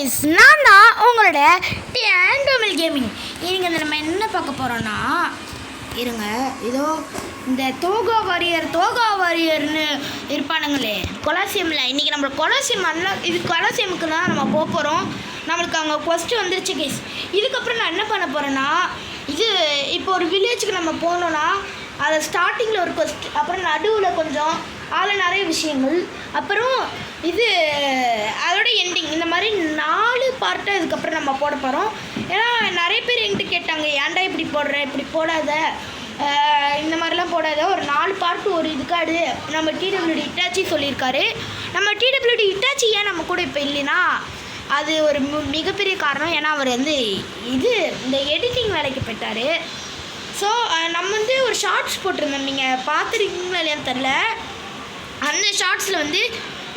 Guys, நான் தான் உங்களோட டேண்டோமில் கேமிங். இன்னைக்கு வந்து நம்ம என்ன பார்க்க போகிறோன்னா, இருங்க, இதோ இந்த தோகா வாரியர்னு இருப்பானுங்களே கொலாசியமில். இன்றைக்கி நம்ம கொலாசியம் இது கொலாசியமுக்கு தான் நம்ம போக போகிறோம். நம்மளுக்கு அவங்க கொஸ்ட்டு வந்துருச்சு கைஸ். இதுக்கப்புறம் நான் என்ன பண்ண போகிறேன்னா, இப்போ ஒரு வில்லேஜுக்கு நம்ம போனோன்னா அதை ஸ்டார்டிங்கில் ஒரு கொஸ்ட், அப்புறம் நடுவில் கொஞ்சம் அதில் நிறைய விஷயங்கள், அப்புறம் அதோட எண்டிங், இந்த மாதிரி 4 பார்ட்டாக இதுக்கப்புறம் நம்ம போட போகிறோம். ஏன்னா நிறைய பேர் என்கிட்ட கேட்டாங்க, ஏன்டா இப்படி போடுற, இப்படி போடாத, இந்த மாதிரிலாம் போடாத, ஒரு 4 பார்ட்டு ஒரு இதுக்காடு. நம்ம டிடபிள்யூடி இட்டாச்சி சொல்லியிருக்காரு. நம்ம டிடபிள்யூடி இட்டாச்சி ஏன் நம்ம கூட இப்போ இல்லைன்னா, அது ஒரு மிகப்பெரிய காரணம். ஏன்னா அவர் இந்த எடிட்டிங் வேலைக்கு போயிட்டார். ஸோ நம்ம ஒரு ஷார்ட்ஸ் போட்டிருந்தோம், நீங்கள் பார்த்துருக்கீங்களா இல்லையான்னு தெரில. அந்த ஷார்ட்ஸில்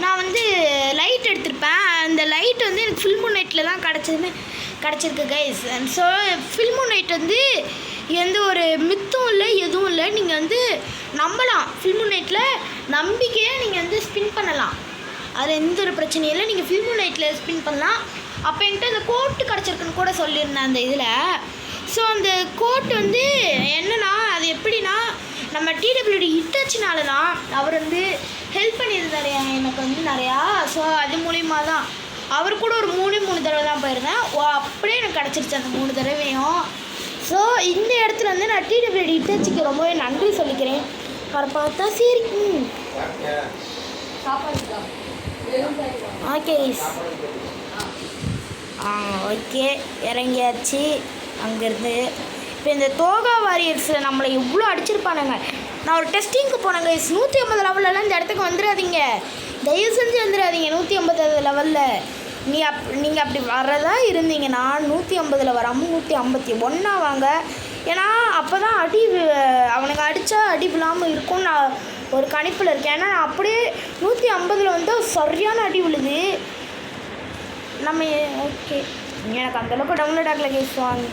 நான் லைட் எடுத்திருப்பேன். அந்த லைட் எனக்கு ஃபில் மூன் நைட்டில் தான் கிடச்சிருக்கு guys. So fill Moon night எந்த ஒரு மித்தும் இல்லை, எதுவும் இல்லை. நீங்கள் நம்பலாம். ஃபில் மூன் நைட்டில் நம்பிக்கையாக நீங்கள் ஸ்பின் பண்ணலாம். அதில் எந்த ஒரு பிரச்சனையும் இல்லை. நீங்கள் ஃபில் மூன் நைட்டில் ஸ்பின் பண்ணலாம். அப்போ என்கிட்ட அந்த கோட்டு கிடச்சிருக்குன்னு கூட சொல்லியிருந்தேன் அந்த இதில். ஸோ அந்த கோட் என்னென்னா, அது எப்படின்னா, நம்ம டிடபிள்யூடி இட்டாச்சினால தான் அவர் ஹெல்ப் பண்ணியிருந்தார் எனக்கு நிறையா. ஸோ அது மூலிமா தான் அவர் கூட ஒரு 3 தடவை தான் போயிருந்தேன். அப்படியே எனக்கு கிடச்சிருச்சு அந்த 3 தடவையும். ஸோ இந்த இடத்துல நான் டிடபிள்யூடி இட்டாச்சிக்கு ரொம்பவே நன்றி சொல்லிக்கிறேன். வர பார்த்தா சரி. ஓகே ஓகே, இறங்கியாச்சு அங்கேருந்து. இப்போ இந்த தோகா வாரியர்ஸில் நம்மளை இவ்வளோ அடிச்சிருப்பானுங்க. நான் ஒரு டெஸ்டிங்க்கு போனேங்க. 150 லெவல்லலாம் இந்த இடத்துக்கு வந்துடாதீங்க, தயவு செஞ்சு வந்துடாதீங்க. 150 லெவலில் நீங்கள் அப்படி வர்றதா இருந்தீங்கன்னா 150 வராமல் 151 வாங்க. ஏன்னா அப்போ தான் அவனுக்கு அடித்தா அடி விழாமல் இருக்கும்னு நான் ஒரு கணிப்பில் இருக்கேன். ஏன்னா நான் அப்படியே 150 சரியான அடி விழுது நம்ம. ஓகே, எனக்கு அந்தளவுக்கு டவுன்லோட் ஆகலை கேஸ். வாங்க,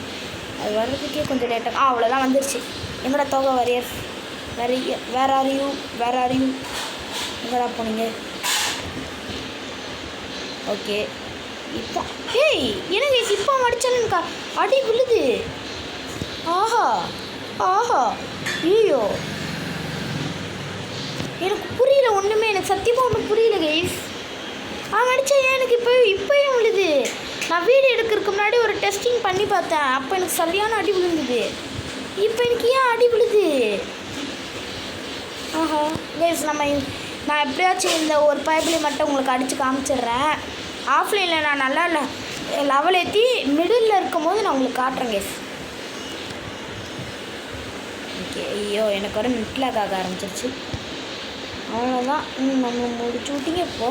அது வர்றதுக்கே கொஞ்சம் லேட்டாக. அவ்வளோதான் வந்துருச்சு. எங்கடா தோகா வாரியர், வேர் ஆர் யூ எங்கடா போனீங்க? ஓகே, இப்போ என்ன கேஸ், இப்போ அடித்தாலும்க்கா அடி விழுது. ஆஹா ஐயோ, எனக்கு புரியல ஒன்றுமே. எனக்கு சத்தியமாக ஒன்றும் புரியல கைஸ். அவன் அடித்தா ஏன் எனக்கு இப்போயும் விழுது? நான் வீடியோ எடுக்கிறதுக்கு முன்னாடி ஒரு டெஸ்டிங் பண்ணி பார்த்தேன். அப்போ எனக்கு சரியான அடி விழுந்தது. இப்போ எனக்கு ஏன் அடி விழுது? கைஸ், நான் எப்படியாச்சும் இந்த ஒரு பைப்பில் மட்டும் உங்களுக்கு அடித்து காமிச்சிடுறேன். ஆஃப்லைனில் நான் நல்லா லெவல் ஏற்றி மிடில் இருக்கும்போது நான் உங்களுக்கு காட்டுறேன் கைஸ். ஓகே, ஐயோ, எனக்கு ஒரு நெட்லாக் ஆக ஆரம்பிச்சிருச்சு. அவ்வளோதான், நம்ம முடிச்சு விட்டீங்க இப்போ.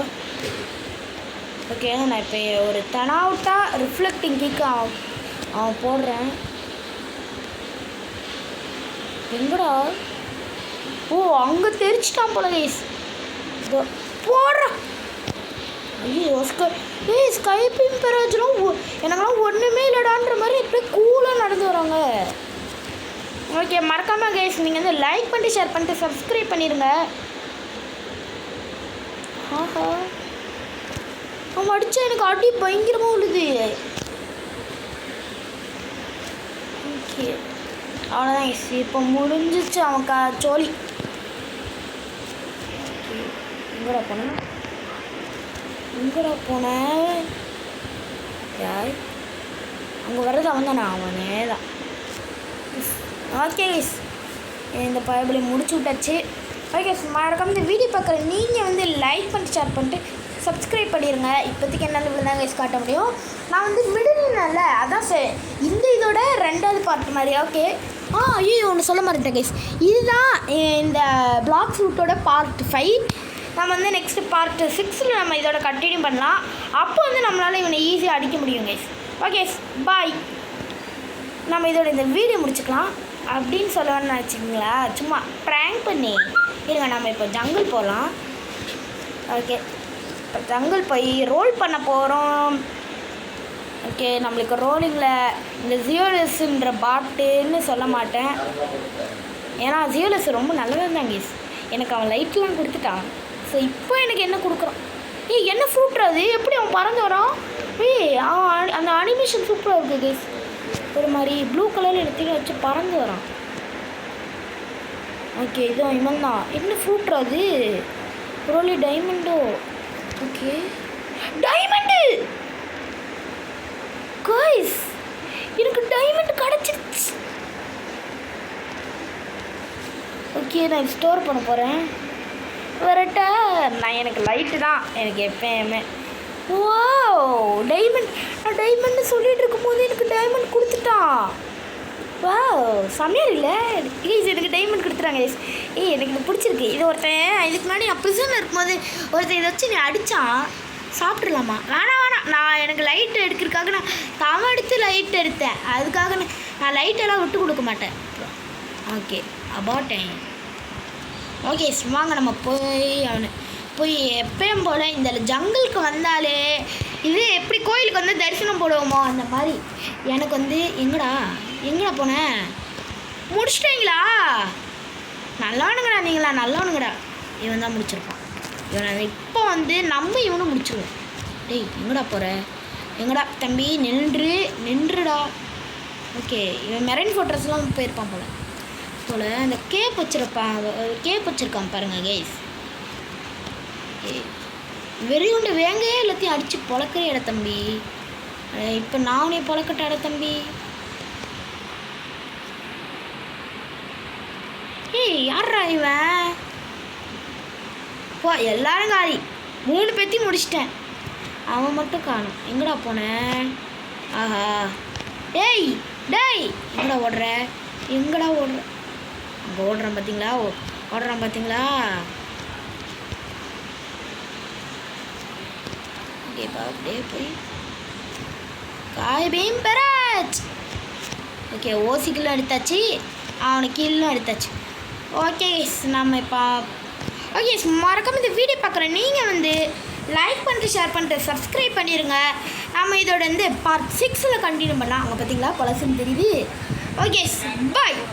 ஓகே, நான் இப்போ ஒரு தனாவுட்டாக ரிஃப்ளெக்டிங் கிக் அவன் போடுறேன். எங்கடா? அங்கே தெரிச்சிட்டான் போல கைஸ். போடுறான். ஐயோ, ஸ்கைப்பிங் பெராஜெலாம் எனக்கெல்லாம் ஒன்றுமே இல்லைடான்ற மாதிரி எப்படி கூலாக நடந்து வராங்க. ஓகே, மறக்காமல் கைஸ் நீங்கள் லைக் பண்ணிட்டு, ஷேர் பண்ணிட்டு, சப்ஸ்கிரைப் பண்ணிடுங்க. அவன் அடித்தா எனக்கு அடி பயங்கரமாக விழுது. ஓகே, அவ்வளோதான் இப்போ முடிஞ்சிச்சு அவன் சோழி. எங்கடா போனேன் யார் அங்கே வர்றது? அவன் தானே, அவனே தான். ஓகே, இந்த பைபிளை முடிச்சு விட்டாச்சு. ஓகே, மறக்காம இந்த வீடியோ பார்க்குற நீங்கள் லைக் பண்ணிட்டு, ஷேர் பண்ணிட்டு, சப்ஸ்கிரைப் பண்ணிடுங்க. இப்போதைக்கு என்னால் இவ்வளோ தான் கைஸ் காட்ட முடியும். நான் மிடில்னால அதான் சரி, இதோட 2வது பார்ட் மாதிரி. ஓகே, ஐயோ, ஒன்று சொல்ல மாட்டேன் கைஸ். இதுதான் இந்த பிளாக் ஃப்ரூட்டோட பார்ட் 5. நம்ம நெக்ஸ்ட்டு பார்ட் 6ல் நம்ம இதோட கண்டினியூ பண்ணலாம். அப்போ நம்மளால் இவனை ஈஸியாக அடிக்க முடியும் கைஸ். ஓகே, பாய். நம்ம இதோட இந்த வீடியோ முடிச்சுக்கலாம் அப்படின்னு சொல்லணும்னு நினச்சிங்களா? சும்மா ப்ராங்க் பண்ணி இருங்க. நம்ம இப்போ ஜங்கிள் போகலாம். ஓகே, இப்போ ஜங்கிள் போய் ரோல் பண்ண போகிறோம். ஓகே, நம்மளுக்கு ரோலிங்கில் இந்த ஜியோலஸ்ன்ற பாட்டுன்னு சொல்ல மாட்டேன். ஏன்னா ஜியோலஸ் ரொம்ப நல்லதாக இருந்தாங்க கைஸ். எனக்கு அவன் லைட்லாம் கொடுத்துட்டான். ஸோ இப்போ எனக்கு என்ன கொடுக்குறான்? என்ன ஃப்ரூட் அது? எப்படி அவன் பறந்து வரான்? அனிமேஷன் சூப்பராக இருக்குது கைஸ். ஒரு மாதிரி ப்ளூ கலரில் எடுத்து வச்சு பறந்து வரான். ஓகே இதுவும் இவன் தான். என்ன ஃப்ரூட்ரா அது? ரோலி டைமண்டோ. ஓகே டைமண்டு கைஸ், எனக்கு டைமண்ட் கிடச்சிருச்சு. ஓகே நான் ஸ்டோர் பண்ண போகிறேன். வரட்ட நான் எனக்கு லைட்டு தான் எனக்கு எப்பயுமே. வா டைமண்ட், நான் டைமண்ட் சொல்லிட்டு இருக்கும்போது எனக்கு டைமண்ட் கொடுத்துட்டான். வா சமையல் இல்லை கைஸ், எனக்கு டைமண்ட் கொடுத்துட்டாங்க கைஸ். எனக்கு இது பிடிச்சிருக்கு. இது ஒருத்தன் இதுக்கு முன்னாடி நான் ப்ரிசனில் இருக்கும்போது ஒருத்தன் இதை வச்சு நீ அடித்தான். சாப்பிட்றலாமா? வேணாம் வேணாம், நான் எனக்கு லைட் எடுக்கிறதுக்காக நான் தவம் எடுத்து லைட் எடுத்தேன். அதுக்காக நான் லைட்டெல்லாம் விட்டு கொடுக்க மாட்டேன். ஓகே அபாட்டேன். ஓகே வாங்க நம்ம போய் எப்பயும் போல் இந்த ஜங்கிளுக்கு வந்தாலே இது எப்படி கோயிலுக்கு வந்து தரிசனம் போடுவோமோ அந்த மாதிரி எனக்கு வந்து எங்கடா போனேன்? முடிச்சிட்டிங்களா? நல்லவனுங்கடா நீங்களா, நல்லவனுங்கடா. இவன் தான் முடிச்சிருப்பான். இவனை இப்போ வந்து நம்ம இவனும் முடிச்சிருவோம். டேய் எங்கடா போகிற? எங்கடா தம்பி நின்றுடா. ஓகே இவன் மெரைன் ஃபோர்ட்ரஸ்லாம் போயிருப்பான் போல் அந்த கேப் வச்சுருக்கான் பாருங்கள் கைஸ். வெறியுண்டு வேங்கையே எல்லாத்தையும் அடித்து பொழக்கிற தம்பி. இப்போ நானே பொழக்கட்டாட தம்பி. யாரா இவன்? போ எல்லாரும் காலி. 3 பேத்தையும் முடிச்சிட்டேன். அவன் மட்டும் காணும். எங்கடா போனேன்? ஆஹா டேய் எங்கடா ஓடுற? அங்கே ஓடுறான் பார்த்தீங்களா? அப்படியே போய் காய்பீம் பெராஜ். ஓகே ஓசி கில்லும் எடுத்தாச்சு, அவனுக்கு கில்லும் எடுத்தாச்சு. ஓகே நம்ம இப்போ ஓகே மறக்காம இந்த வீடியோ பார்க்குற நீங்கள் வந்து லைக் பண்ணிட்டு ஷேர் பண்ணிட்டு சப்ஸ்கிரைப் பண்ணிடுங்க. நம்ம இதோட வந்து பார்ட் 6 கண்டினியூ பண்ணலாம். அங்கே பார்த்தீங்களா கொலசுன்னு தெரியுது. Okay bye.